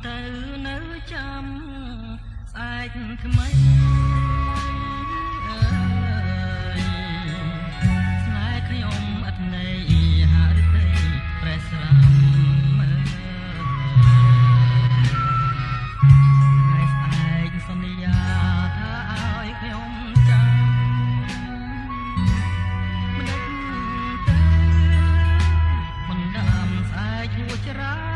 ទៅនៅចាំស្អែកថ្មីអើយស្នេហ៍ខ្ញុំអត់ន័យហារិទ្ធិប្រេះស្រាំថ្ងៃស្អែកសន្យាថាឲ្យខ្ញុំចាំមិនដេចទៅមិនដាំស្អែកហួចច្រើន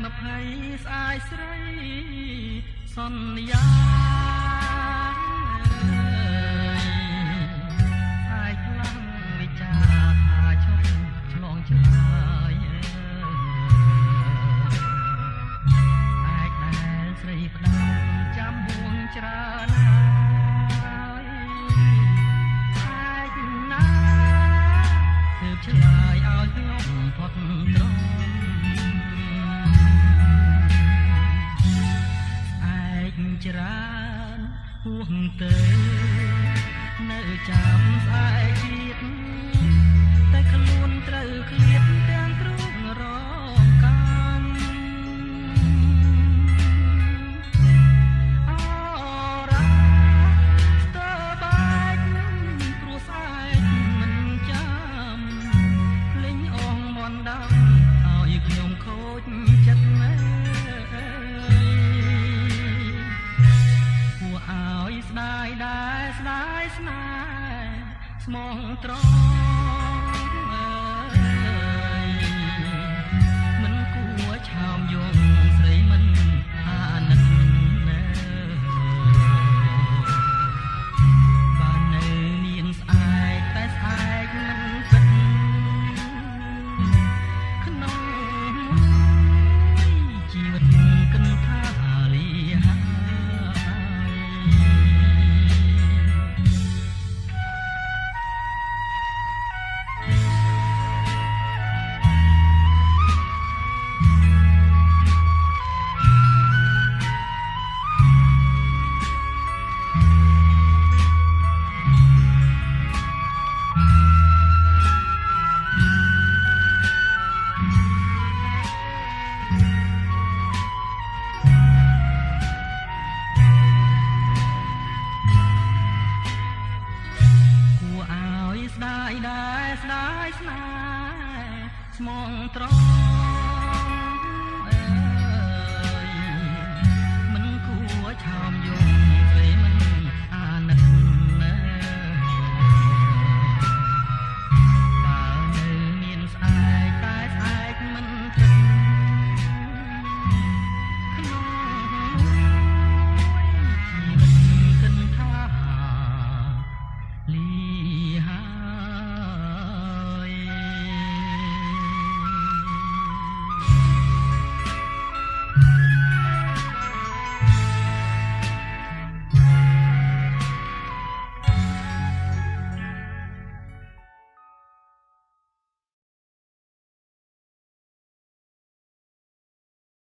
20ស្អាយស្រីសន្យាអាយខ្លាំងវិចាថាឈប់ឆ្លងឆ្លើយអាយដែលស្រីផ្ដាំចាំហួងច្រើនហើយអាយណាទើបឆ្លើយឲ្យខ្ញុំផុតត្រង់ច្រើនហួងទៅនៅចាំស្អែកទៀតតែខ្លួនត្រូវឃ្លាតទាំងទ្រូងរងកម្មអរ៉ាស្ទើបែកព្រោះស្អែកមិនចាំលេងអងមន់ដាំឲ្យខ្ញុំខូចចិត្តណាស់ឲ្យស្ដាយដែរស្ដាយស្នេហ៍ស្មងត្រង់អើយមិនគួរឆោមយងស្រីមិនអាណិតណាបើនៅនាងស្អែកតែស្អែកមិនពិតក្នុងជីវិតគិនថាលាស្ដាយដែរស្ដាយស្នេហ៍ស្មងត្រង់